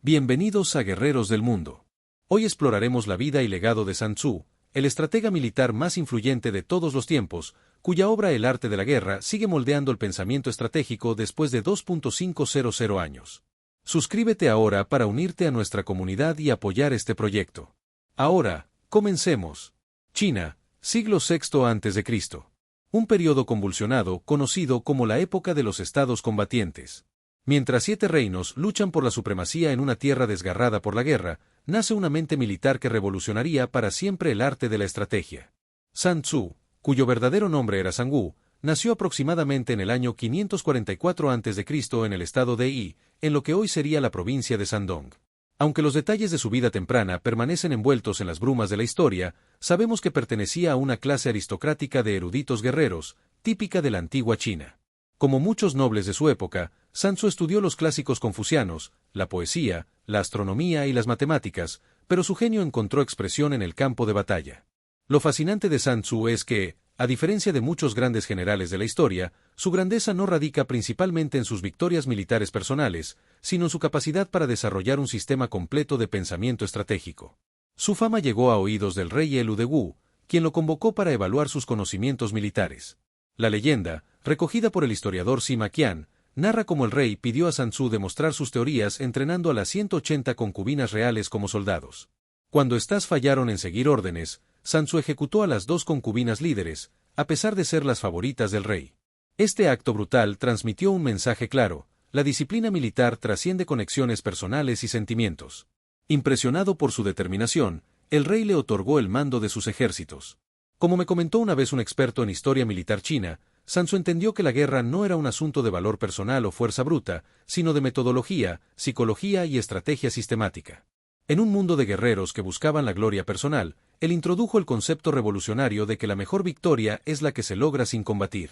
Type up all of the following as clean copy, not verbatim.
Bienvenidos a Guerreros del Mundo. Hoy exploraremos la vida y legado de Sun Tzu, el estratega militar más influyente de todos los tiempos, cuya obra El arte de la guerra sigue moldeando el pensamiento estratégico después de 2.500 años. Suscríbete ahora para unirte a nuestra comunidad y apoyar este proyecto. Ahora, comencemos. China, siglo VI a.C. Un periodo convulsionado conocido como la época de los estados combatientes. Mientras 7 reinos luchan por la supremacía en una tierra desgarrada por la guerra, nace una mente militar que revolucionaría para siempre el arte de la estrategia. Sun Tzu, cuyo verdadero nombre era Zhang, nació aproximadamente en el año 544 a.C. en el estado de Yi, en lo que hoy sería la provincia de Shandong. Aunque los detalles de su vida temprana permanecen envueltos en las brumas de la historia, sabemos que pertenecía a una clase aristocrática de eruditos guerreros, típica de la antigua China. Como muchos nobles de su época, Sun Tzu estudió los clásicos confucianos, la poesía, la astronomía y las matemáticas, pero su genio encontró expresión en el campo de batalla. Lo fascinante de Sun Tzu es que, a diferencia de muchos grandes generales de la historia, su grandeza no radica principalmente en sus victorias militares personales, sino en su capacidad para desarrollar un sistema completo de pensamiento estratégico. Su fama llegó a oídos del rey Helu de Wu, quien lo convocó para evaluar sus conocimientos militares. La leyenda, recogida por el historiador Sima Qian, narra cómo el rey pidió a Sun Tzu demostrar sus teorías entrenando a las 180 concubinas reales como soldados. Cuando éstas fallaron en seguir órdenes, Sun Tzu ejecutó a las 2 concubinas líderes, a pesar de ser las favoritas del rey. Este acto brutal transmitió un mensaje claro: la disciplina militar trasciende conexiones personales y sentimientos. Impresionado por su determinación, el rey le otorgó el mando de sus ejércitos. Como me comentó una vez un experto en historia militar china, Sun Tzu entendió que la guerra no era un asunto de valor personal o fuerza bruta, sino de metodología, psicología y estrategia sistemática. En un mundo de guerreros que buscaban la gloria personal, él introdujo el concepto revolucionario de que la mejor victoria es la que se logra sin combatir.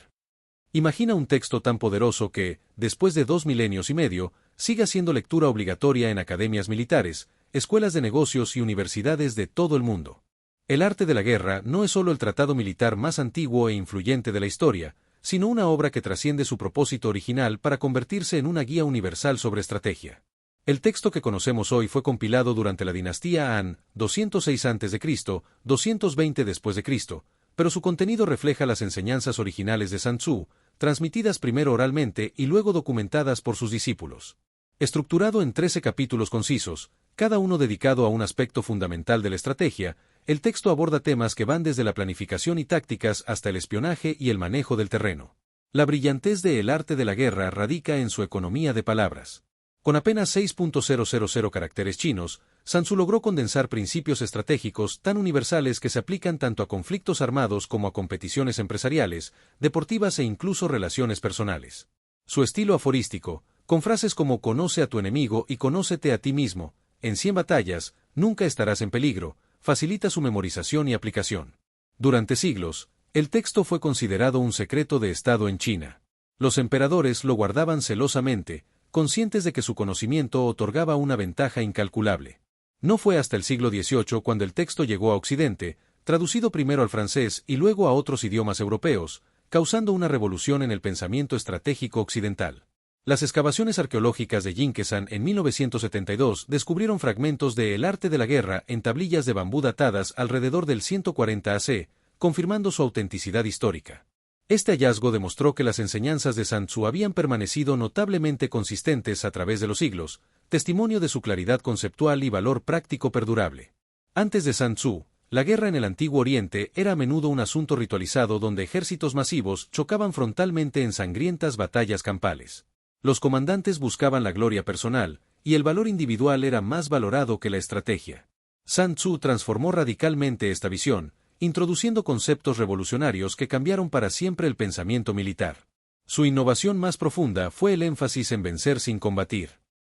Imagina un texto tan poderoso que, después de 2 milenios y medio, siga siendo lectura obligatoria en academias militares, escuelas de negocios y universidades de todo el mundo. El arte de la guerra no es solo el tratado militar más antiguo e influyente de la historia, sino una obra que trasciende su propósito original para convertirse en una guía universal sobre estrategia. El texto que conocemos hoy fue compilado durante la dinastía Han, 206 a.C., 220 después de Cristo, pero su contenido refleja las enseñanzas originales de Sun Tzu, transmitidas primero oralmente y luego documentadas por sus discípulos. Estructurado en 13 capítulos concisos, cada uno dedicado a un aspecto fundamental de la estrategia, el texto aborda temas que van desde la planificación y tácticas hasta el espionaje y el manejo del terreno. La brillantez de El arte de la guerra radica en su economía de palabras. Con apenas 6.000 caracteres chinos, Sun Tzu logró condensar principios estratégicos tan universales que se aplican tanto a conflictos armados como a competiciones empresariales, deportivas e incluso relaciones personales. Su estilo aforístico, con frases como «conoce a tu enemigo y conócete a ti mismo», «en 100 batallas, nunca estarás en peligro», facilita su memorización y aplicación. Durante siglos, el texto fue considerado un secreto de Estado en China. Los emperadores lo guardaban celosamente, conscientes de que su conocimiento otorgaba una ventaja incalculable. No fue hasta el siglo XVIII cuando el texto llegó a Occidente, traducido primero al francés y luego a otros idiomas europeos, causando una revolución en el pensamiento estratégico occidental. Las excavaciones arqueológicas de Jinquesan en 1972 descubrieron fragmentos de El arte de la guerra en tablillas de bambú datadas alrededor del 140 AC, confirmando su autenticidad histórica. Este hallazgo demostró que las enseñanzas de Sun Tzu habían permanecido notablemente consistentes a través de los siglos, testimonio de su claridad conceptual y valor práctico perdurable. Antes de Sun Tzu, la guerra en el Antiguo Oriente era a menudo un asunto ritualizado donde ejércitos masivos chocaban frontalmente en sangrientas batallas campales. Los comandantes buscaban la gloria personal, y el valor individual era más valorado que la estrategia. Sun Tzu transformó radicalmente esta visión, introduciendo conceptos revolucionarios que cambiaron para siempre el pensamiento militar. Su innovación más profunda fue el énfasis en vencer sin combatir.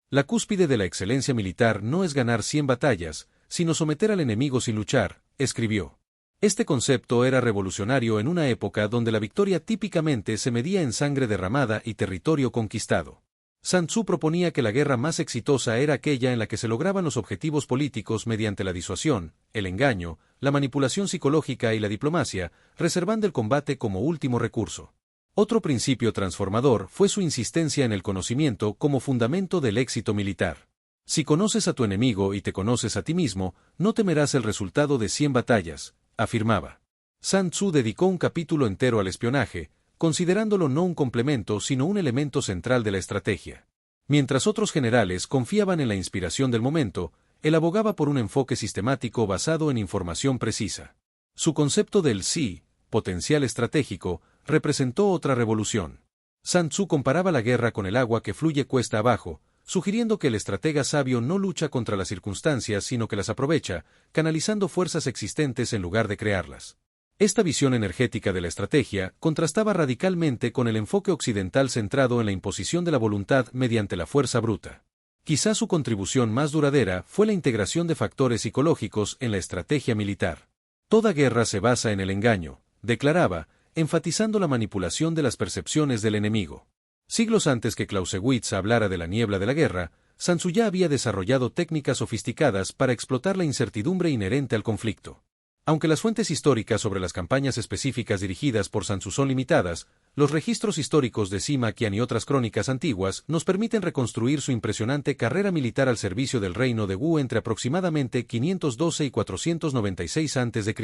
La cúspide de la excelencia militar no es ganar 100 batallas, sino someter al enemigo sin luchar, escribió. Este concepto era revolucionario en una época donde la victoria típicamente se medía en sangre derramada y territorio conquistado. Sun Tzu proponía que la guerra más exitosa era aquella en la que se lograban los objetivos políticos mediante la disuasión, el engaño, la manipulación psicológica y la diplomacia, reservando el combate como último recurso. Otro principio transformador fue su insistencia en el conocimiento como fundamento del éxito militar. Si conoces a tu enemigo y te conoces a ti mismo, no temerás el resultado de 100 batallas, afirmaba. Sun Tzu dedicó un capítulo entero al espionaje, considerándolo no un complemento sino un elemento central de la estrategia. Mientras otros generales confiaban en la inspiración del momento, él abogaba por un enfoque sistemático basado en información precisa. Su concepto del sí, potencial estratégico, representó otra revolución. Sun Tzu comparaba la guerra con el agua que fluye cuesta abajo, sugiriendo que el estratega sabio no lucha contra las circunstancias sino que las aprovecha, canalizando fuerzas existentes en lugar de crearlas. Esta visión energética de la estrategia contrastaba radicalmente con el enfoque occidental centrado en la imposición de la voluntad mediante la fuerza bruta. Quizá su contribución más duradera fue la integración de factores psicológicos en la estrategia militar. Toda guerra se basa en el engaño, declaraba, enfatizando la manipulación de las percepciones del enemigo. Siglos antes que Clausewitz hablara de la niebla de la guerra, Sun Tzu ya había desarrollado técnicas sofisticadas para explotar la incertidumbre inherente al conflicto. Aunque las fuentes históricas sobre las campañas específicas dirigidas por Sun Tzu son limitadas, los registros históricos de Sima Qian y otras crónicas antiguas nos permiten reconstruir su impresionante carrera militar al servicio del reino de Wu entre aproximadamente 512 y 496 a.C.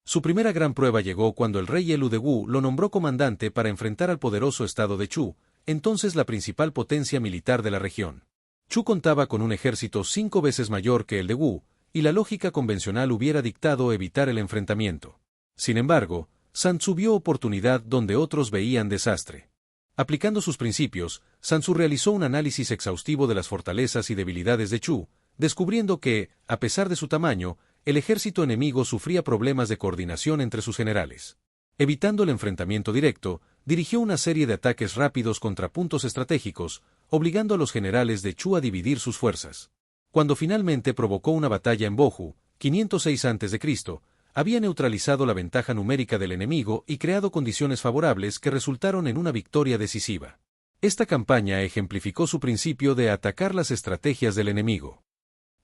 Su primera gran prueba llegó cuando el rey Elu de Wu lo nombró comandante para enfrentar al poderoso estado de Chu, entonces la principal potencia militar de la región. Chu contaba con un ejército 5 veces mayor que el de Wu, y la lógica convencional hubiera dictado evitar el enfrentamiento. Sin embargo, Sun Tzu vio oportunidad donde otros veían desastre. Aplicando sus principios, Sun Tzu realizó un análisis exhaustivo de las fortalezas y debilidades de Chu, descubriendo que, a pesar de su tamaño, el ejército enemigo sufría problemas de coordinación entre sus generales. Evitando el enfrentamiento directo, dirigió una serie de ataques rápidos contra puntos estratégicos, obligando a los generales de Chu a dividir sus fuerzas. Cuando finalmente provocó una batalla en Bohu, 506 a.C., había neutralizado la ventaja numérica del enemigo y creado condiciones favorables que resultaron en una victoria decisiva. Esta campaña ejemplificó su principio de atacar las estrategias del enemigo.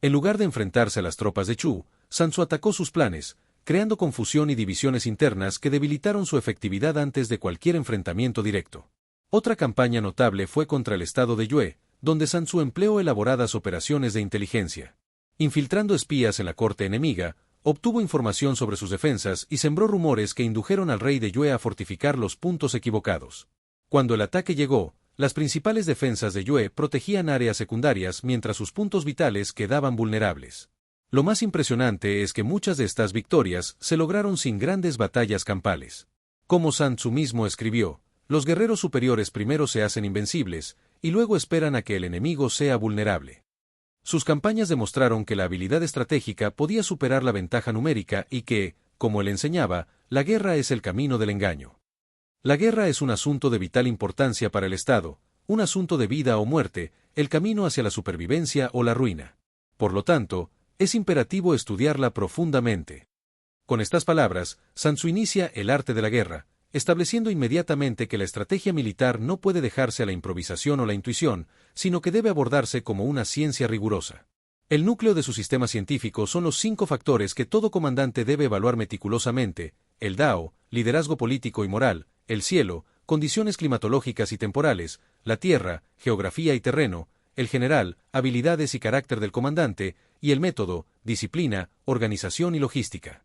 En lugar de enfrentarse a las tropas de Chu, Sun Tzu atacó sus planes, creando confusión y divisiones internas que debilitaron su efectividad antes de cualquier enfrentamiento directo. Otra campaña notable fue contra el estado de Yue, donde Sun Tzu empleó elaboradas operaciones de inteligencia. Infiltrando espías en la corte enemiga, obtuvo información sobre sus defensas y sembró rumores que indujeron al rey de Yue a fortificar los puntos equivocados. Cuando el ataque llegó, las principales defensas de Yue protegían áreas secundarias mientras sus puntos vitales quedaban vulnerables. Lo más impresionante es que muchas de estas victorias se lograron sin grandes batallas campales. Como Sun Tzu mismo escribió, los guerreros superiores primero se hacen invencibles, y luego esperan a que el enemigo sea vulnerable. Sus campañas demostraron que la habilidad estratégica podía superar la ventaja numérica y que, como él enseñaba, la guerra es el camino del engaño. La guerra es un asunto de vital importancia para el Estado, un asunto de vida o muerte, el camino hacia la supervivencia o la ruina. Por lo tanto, es imperativo estudiarla profundamente. Con estas palabras, Sun Tzu inicia el arte de la guerra, estableciendo inmediatamente que la estrategia militar no puede dejarse a la improvisación o la intuición, sino que debe abordarse como una ciencia rigurosa. El núcleo de su sistema científico son los 5 factores que todo comandante debe evaluar meticulosamente: el Dao, liderazgo político y moral; el cielo, condiciones climatológicas y temporales; la tierra, geografía y terreno; el general, habilidades y carácter del comandante; y el método, disciplina, organización y logística.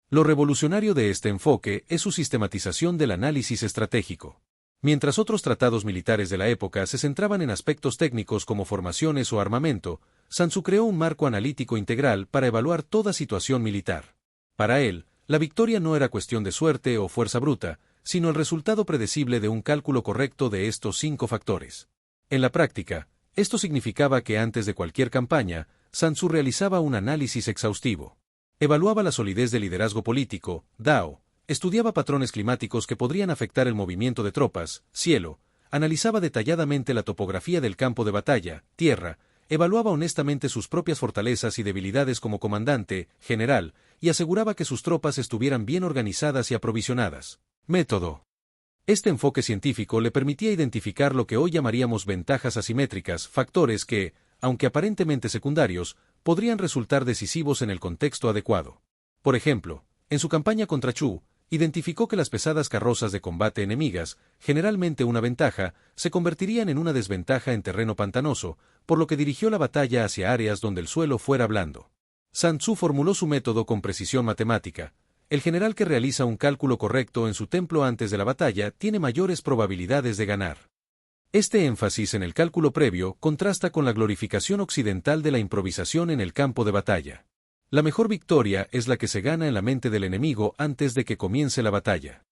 Lo revolucionario de este enfoque es su sistematización del análisis estratégico. Mientras otros tratados militares de la época se centraban en aspectos técnicos como formaciones o armamento, Sun Tzu creó un marco analítico integral para evaluar toda situación militar. Para él, la victoria no era cuestión de suerte o fuerza bruta, sino el resultado predecible de un cálculo correcto de estos 5 factores. En la práctica, esto significaba que antes de cualquier campaña, Sun Tzu realizaba un análisis exhaustivo. Evaluaba la solidez del liderazgo político, Dao, estudiaba patrones climáticos que podrían afectar el movimiento de tropas, cielo, analizaba detalladamente la topografía del campo de batalla, tierra, evaluaba honestamente sus propias fortalezas y debilidades como comandante, general, y aseguraba que sus tropas estuvieran bien organizadas y aprovisionadas. Método. Este enfoque científico le permitía identificar lo que hoy llamaríamos ventajas asimétricas, factores que, aunque aparentemente secundarios, podrían resultar decisivos en el contexto adecuado. Por ejemplo, en su campaña contra Chu, identificó que las pesadas carrozas de combate enemigas, generalmente una ventaja, se convertirían en una desventaja en terreno pantanoso, por lo que dirigió la batalla hacia áreas donde el suelo fuera blando. Sun Tzu formuló su método con precisión matemática. El general que realiza un cálculo correcto en su templo antes de la batalla tiene mayores probabilidades de ganar. Este énfasis en el cálculo previo contrasta con la glorificación occidental de la improvisación en el campo de batalla. La mejor victoria es la que se gana en la mente del enemigo antes de que comience la batalla.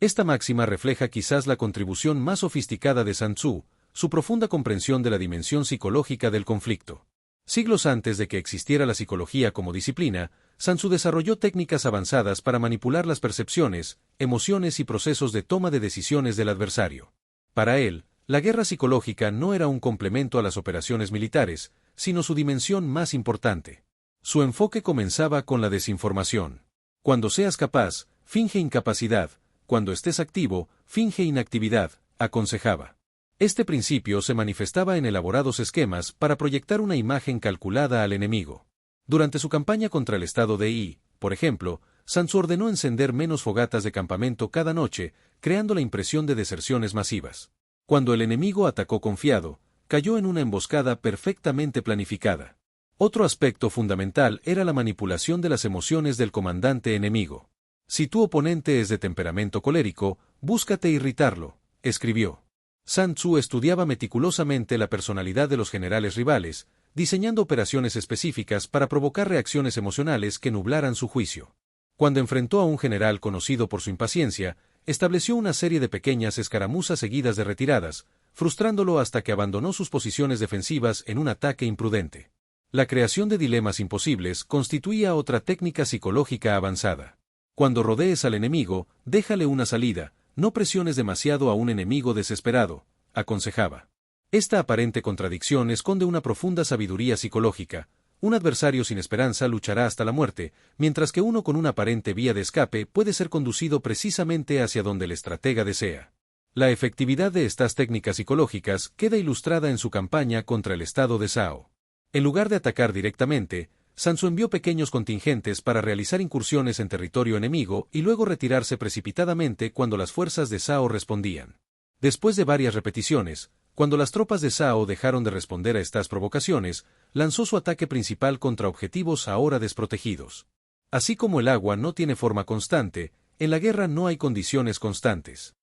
Esta máxima refleja quizás la contribución más sofisticada de Sun Tzu, su profunda comprensión de la dimensión psicológica del conflicto. Siglos antes de que existiera la psicología como disciplina, Sun Tzu desarrolló técnicas avanzadas para manipular las percepciones, emociones y procesos de toma de decisiones del adversario. Para él, la guerra psicológica no era un complemento a las operaciones militares, sino su dimensión más importante. Su enfoque comenzaba con la desinformación. Cuando seas capaz, finge incapacidad; cuando estés activo, finge inactividad, aconsejaba. Este principio se manifestaba en elaborados esquemas para proyectar una imagen calculada al enemigo. Durante su campaña contra el estado de Yi, por ejemplo, Sun Tzu ordenó encender menos fogatas de campamento cada noche, creando la impresión de deserciones masivas. Cuando el enemigo atacó confiado, cayó en una emboscada perfectamente planificada. Otro aspecto fundamental era la manipulación de las emociones del comandante enemigo. Si tu oponente es de temperamento colérico, búscate irritarlo, escribió. Sun Tzu estudiaba meticulosamente la personalidad de los generales rivales, diseñando operaciones específicas para provocar reacciones emocionales que nublaran su juicio. Cuando enfrentó a un general conocido por su impaciencia, estableció una serie de pequeñas escaramuzas seguidas de retiradas, frustrándolo hasta que abandonó sus posiciones defensivas en un ataque imprudente. La creación de dilemas imposibles constituía otra técnica psicológica avanzada. Cuando rodees al enemigo, déjale una salida, no presiones demasiado a un enemigo desesperado, aconsejaba. Esta aparente contradicción esconde una profunda sabiduría psicológica. Un adversario sin esperanza luchará hasta la muerte, mientras que uno con una aparente vía de escape puede ser conducido precisamente hacia donde el estratega desea. La efectividad de estas técnicas psicológicas queda ilustrada en su campaña contra el estado de Zhao. En lugar de atacar directamente, Sun Tzu envió pequeños contingentes para realizar incursiones en territorio enemigo y luego retirarse precipitadamente cuando las fuerzas de Zhao respondían. Después de varias repeticiones, cuando las tropas de Zhao dejaron de responder a estas provocaciones, lanzó su ataque principal contra objetivos ahora desprotegidos. Así como el agua no tiene forma constante, en la guerra no hay condiciones constantes.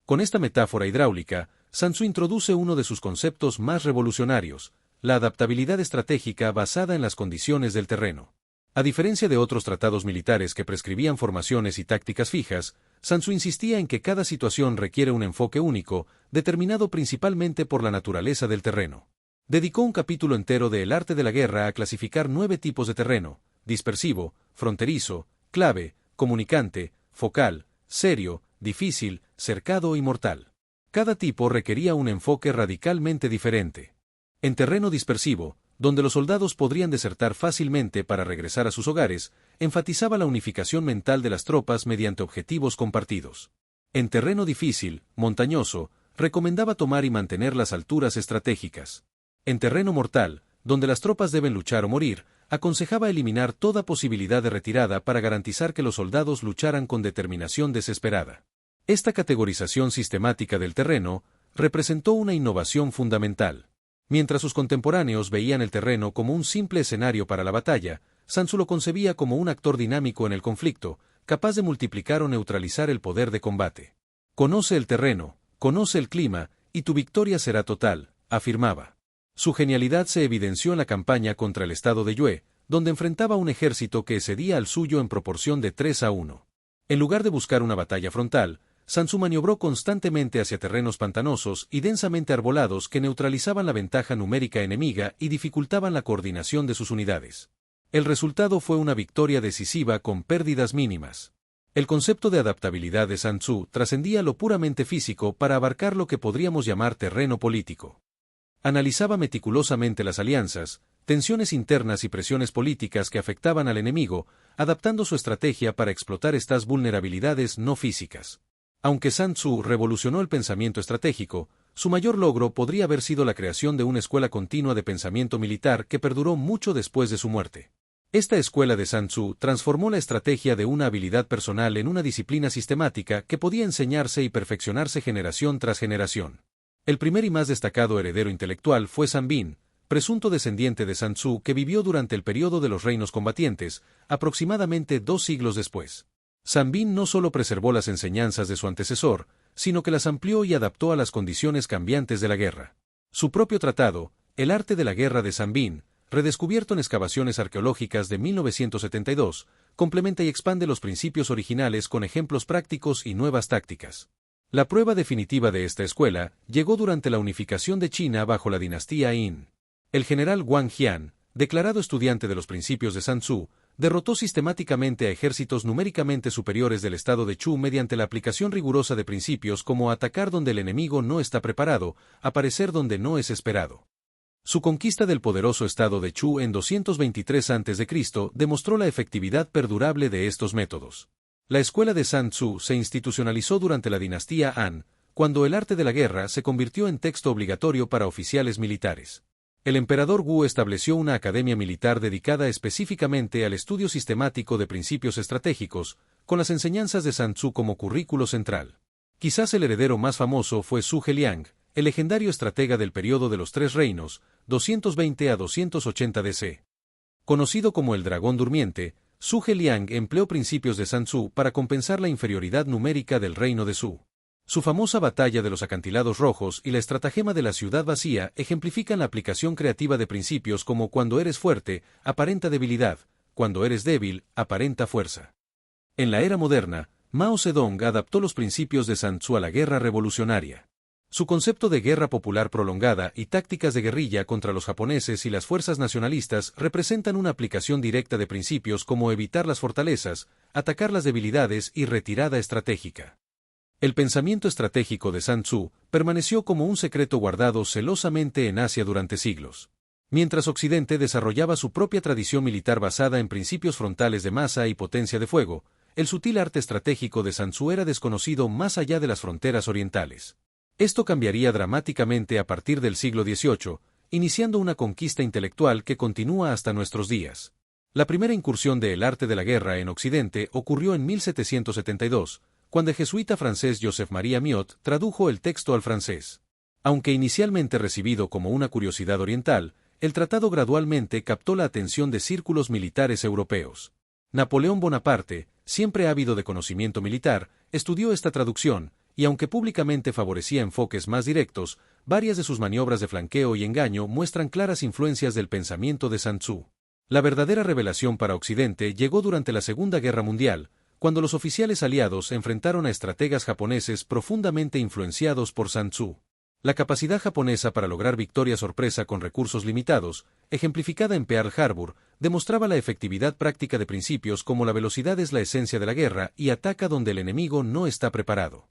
Con esta metáfora hidráulica, Sun Tzu introduce uno de sus conceptos más revolucionarios: la adaptabilidad estratégica basada en las condiciones del terreno. A diferencia de otros tratados militares que prescribían formaciones y tácticas fijas, Sun Tzu insistía en que cada situación requiere un enfoque único, determinado principalmente por la naturaleza del terreno. Dedicó un capítulo entero de El arte de la guerra a clasificar 9 tipos de terreno: dispersivo, fronterizo, clave, comunicante, focal, serio, difícil, cercado y mortal. Cada tipo requería un enfoque radicalmente diferente. En terreno dispersivo, donde los soldados podrían desertar fácilmente para regresar a sus hogares, enfatizaba la unificación mental de las tropas mediante objetivos compartidos. En terreno difícil, montañoso, recomendaba tomar y mantener las alturas estratégicas. En terreno mortal, donde las tropas deben luchar o morir, aconsejaba eliminar toda posibilidad de retirada para garantizar que los soldados lucharan con determinación desesperada. Esta categorización sistemática del terreno representó una innovación fundamental. Mientras sus contemporáneos veían el terreno como un simple escenario para la batalla, Sun Tzu lo concebía como un actor dinámico en el conflicto, capaz de multiplicar o neutralizar el poder de combate. Conoce el terreno, conoce el clima, y tu victoria será total, afirmaba. Su genialidad se evidenció en la campaña contra el estado de Yue, donde enfrentaba un ejército que excedía al suyo en proporción de 3-1. En lugar de buscar una batalla frontal, Sun Tzu maniobró constantemente hacia terrenos pantanosos y densamente arbolados que neutralizaban la ventaja numérica enemiga y dificultaban la coordinación de sus unidades. El resultado fue una victoria decisiva con pérdidas mínimas. El concepto de adaptabilidad de Sun Tzu trascendía lo puramente físico para abarcar lo que podríamos llamar terreno político. Analizaba meticulosamente las alianzas, tensiones internas y presiones políticas que afectaban al enemigo, adaptando su estrategia para explotar estas vulnerabilidades no físicas. Aunque Sun Tzu revolucionó el pensamiento estratégico, su mayor logro podría haber sido la creación de una escuela continua de pensamiento militar que perduró mucho después de su muerte. Esta escuela de Sun Tzu transformó la estrategia de una habilidad personal en una disciplina sistemática que podía enseñarse y perfeccionarse generación tras generación. El primer y más destacado heredero intelectual fue Zhang Bin, presunto descendiente de Sun Tzu que vivió durante el período de los reinos combatientes, aproximadamente 2 siglos después. Zhang Bin no solo preservó las enseñanzas de su antecesor, sino que las amplió y adaptó a las condiciones cambiantes de la guerra. Su propio tratado, El arte de la guerra de Zhang Bin, redescubierto en excavaciones arqueológicas de 1972, complementa y expande los principios originales con ejemplos prácticos y nuevas tácticas. La prueba definitiva de esta escuela llegó durante la unificación de China bajo la dinastía Qin. El general Wang Jian, declarado estudiante de los principios de Sun Tzu, derrotó sistemáticamente a ejércitos numéricamente superiores del estado de Chu mediante la aplicación rigurosa de principios como atacar donde el enemigo no está preparado, aparecer donde no es esperado. Su conquista del poderoso estado de Chu en 223 a.C. demostró la efectividad perdurable de estos métodos. La escuela de Sun Tzu se institucionalizó durante la dinastía Han, cuando el arte de la guerra se convirtió en texto obligatorio para oficiales militares. El emperador Wu estableció una academia militar dedicada específicamente al estudio sistemático de principios estratégicos, con las enseñanzas de Sun Tzu como currículo central. Quizás el heredero más famoso fue Zhuge Liang, el legendario estratega del período de los Tres Reinos, 220 a 280 DC. Conocido como el dragón durmiente, Zhuge Liang empleó principios de Sun Tzu para compensar la inferioridad numérica del reino de Zhou. Su famosa batalla de los acantilados rojos y la estratagema de la ciudad vacía ejemplifican la aplicación creativa de principios como cuando eres fuerte, aparenta debilidad, cuando eres débil, aparenta fuerza. En la era moderna, Mao Zedong adaptó los principios de Sun Tzu a la guerra revolucionaria. Su concepto de guerra popular prolongada y tácticas de guerrilla contra los japoneses y las fuerzas nacionalistas representan una aplicación directa de principios como evitar las fortalezas, atacar las debilidades y retirada estratégica. El pensamiento estratégico de Sun Tzu permaneció como un secreto guardado celosamente en Asia durante siglos. Mientras Occidente desarrollaba su propia tradición militar basada en principios frontales de masa y potencia de fuego, el sutil arte estratégico de Sun Tzu era desconocido más allá de las fronteras orientales. Esto cambiaría dramáticamente a partir del siglo XVIII, iniciando una conquista intelectual que continúa hasta nuestros días. La primera incursión del arte de la guerra en Occidente ocurrió en 1772, cuando el jesuita francés Joseph-Marie Amiot tradujo el texto al francés. Aunque inicialmente recibido como una curiosidad oriental, el tratado gradualmente captó la atención de círculos militares europeos. Napoleón Bonaparte, siempre ávido de conocimiento militar, estudió esta traducción, y aunque públicamente favorecía enfoques más directos, varias de sus maniobras de flanqueo y engaño muestran claras influencias del pensamiento de Sun Tzu. La verdadera revelación para Occidente llegó durante la Segunda Guerra Mundial, cuando los oficiales aliados enfrentaron a estrategas japoneses profundamente influenciados por Sun Tzu. La capacidad japonesa para lograr victoria sorpresa con recursos limitados, ejemplificada en Pearl Harbor, demostraba la efectividad práctica de principios como la velocidad es la esencia de la guerra y ataca donde el enemigo no está preparado.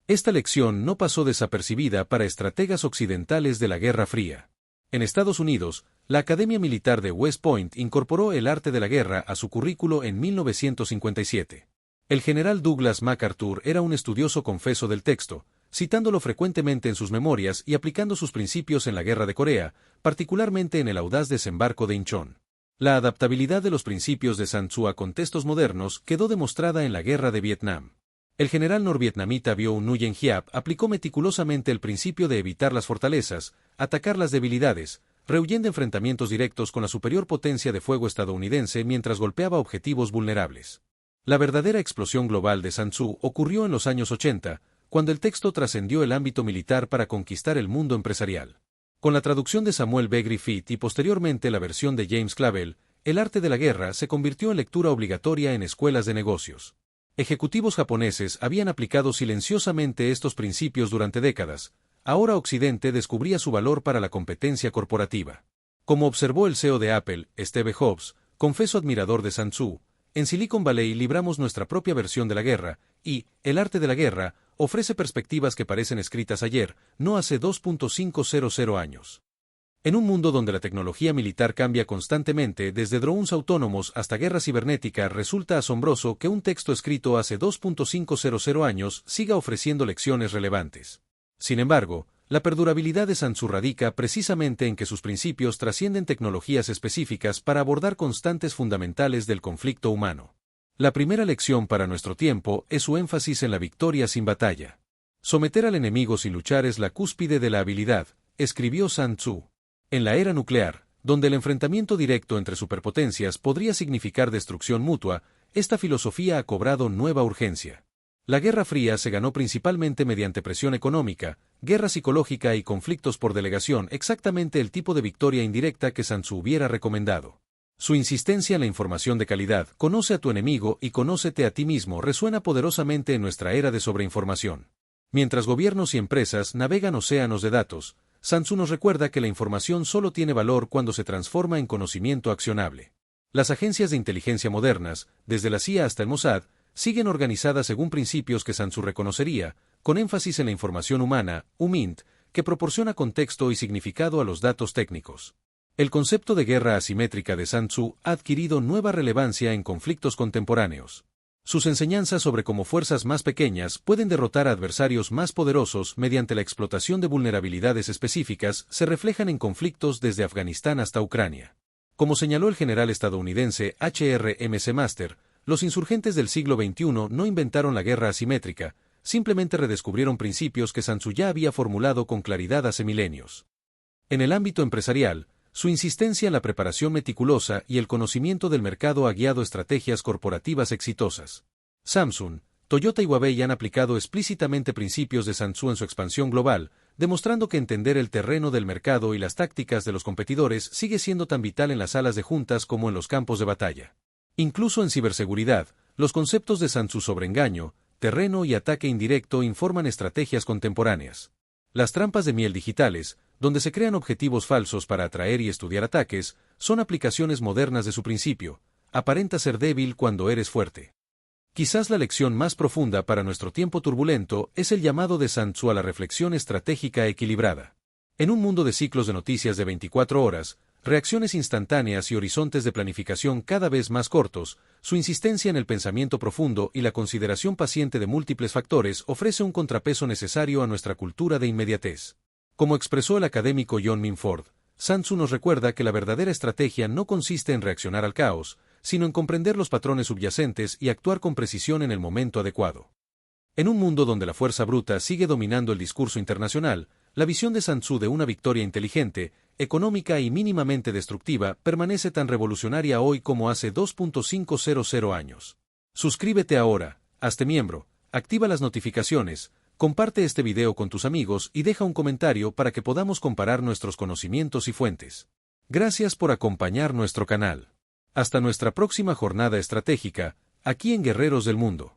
Esta lección no pasó desapercibida para estrategas occidentales de la Guerra Fría. En Estados Unidos, la Academia Militar de West Point incorporó el arte de la guerra a su currículo en 1957. El general Douglas MacArthur era un estudioso confeso del texto, citándolo frecuentemente en sus memorias y aplicando sus principios en la Guerra de Corea, particularmente en el audaz desembarco de Inchon. La adaptabilidad de los principios de Sun Tzu a contextos modernos quedó demostrada en la Guerra de Vietnam. El general norvietnamita Bieu Nguyen Giap aplicó meticulosamente el principio de evitar las fortalezas, atacar las debilidades, rehuyendo enfrentamientos directos con la superior potencia de fuego estadounidense mientras golpeaba objetivos vulnerables. La verdadera explosión global de Sun Tzu ocurrió en los años 80, cuando el texto trascendió el ámbito militar para conquistar el mundo empresarial. Con la traducción de Samuel B. Griffith y posteriormente la versión de James Clavell, el arte de la guerra se convirtió en lectura obligatoria en escuelas de negocios. Ejecutivos japoneses habían aplicado silenciosamente estos principios durante décadas. Ahora Occidente descubría su valor para la competencia corporativa. Como observó el CEO de Apple, Steve Jobs, confeso admirador de Sun Tzu, en Silicon Valley libramos nuestra propia versión de la guerra, y, el arte de la guerra, ofrece perspectivas que parecen escritas ayer, no hace 2.500 años. En un mundo donde la tecnología militar cambia constantemente desde drones autónomos hasta guerra cibernética, resulta asombroso que un texto escrito hace 2.500 años siga ofreciendo lecciones relevantes. Sin embargo, la perdurabilidad de Sun Tzu radica precisamente en que sus principios trascienden tecnologías específicas para abordar constantes fundamentales del conflicto humano. La primera lección para nuestro tiempo es su énfasis en la victoria sin batalla. Someter al enemigo sin luchar es la cúspide de la habilidad, escribió Sun Tzu. En la era nuclear, donde el enfrentamiento directo entre superpotencias podría significar destrucción mutua, esta filosofía ha cobrado nueva urgencia. La Guerra Fría se ganó principalmente mediante presión económica, guerra psicológica y conflictos por delegación, exactamente el tipo de victoria indirecta que Sun Tzu hubiera recomendado. Su insistencia en la información de calidad, conoce a tu enemigo y conócete a ti mismo, resuena poderosamente en nuestra era de sobreinformación. Mientras gobiernos y empresas navegan océanos de datos, Sun Tzu nos recuerda que la información solo tiene valor cuando se transforma en conocimiento accionable. Las agencias de inteligencia modernas, desde la CIA hasta el Mossad, siguen organizadas según principios que Sun Tzu reconocería, con énfasis en la información humana, HUMINT, que proporciona contexto y significado a los datos técnicos. El concepto de guerra asimétrica de Sun Tzu ha adquirido nueva relevancia en conflictos contemporáneos. Sus enseñanzas sobre cómo fuerzas más pequeñas pueden derrotar a adversarios más poderosos mediante la explotación de vulnerabilidades específicas se reflejan en conflictos desde Afganistán hasta Ucrania. Como señaló el general estadounidense H.R.M. Master, los insurgentes del siglo XXI no inventaron la guerra asimétrica, simplemente redescubrieron principios que Sun Tzu ya había formulado con claridad hace milenios. En el ámbito empresarial, su insistencia en la preparación meticulosa y el conocimiento del mercado ha guiado estrategias corporativas exitosas. Samsung, Toyota y Huawei han aplicado explícitamente principios de Sun Tzu en su expansión global, demostrando que entender el terreno del mercado y las tácticas de los competidores sigue siendo tan vital en las salas de juntas como en los campos de batalla. Incluso en ciberseguridad, los conceptos de Sun Tzu sobre engaño, terreno y ataque indirecto informan estrategias contemporáneas. Las trampas de miel digitales, donde se crean objetivos falsos para atraer y estudiar ataques, son aplicaciones modernas de su principio. Aparenta ser débil cuando eres fuerte. Quizás la lección más profunda para nuestro tiempo turbulento es el llamado de Sun Tzu a la reflexión estratégica equilibrada. En un mundo de ciclos de noticias de 24 horas, reacciones instantáneas y horizontes de planificación cada vez más cortos, su insistencia en el pensamiento profundo y la consideración paciente de múltiples factores ofrece un contrapeso necesario a nuestra cultura de inmediatez. Como expresó el académico John Minford, Sun Tzu nos recuerda que la verdadera estrategia no consiste en reaccionar al caos, sino en comprender los patrones subyacentes y actuar con precisión en el momento adecuado. En un mundo donde la fuerza bruta sigue dominando el discurso internacional, la visión de Sun Tzu de una victoria inteligente, económica y mínimamente destructiva permanece tan revolucionaria hoy como hace 2.500 años. Suscríbete ahora, hazte miembro, activa las notificaciones, comparte este video con tus amigos y deja un comentario para que podamos comparar nuestros conocimientos y fuentes. Gracias por acompañar nuestro canal. Hasta nuestra próxima jornada estratégica, aquí en Guerreros del Mundo.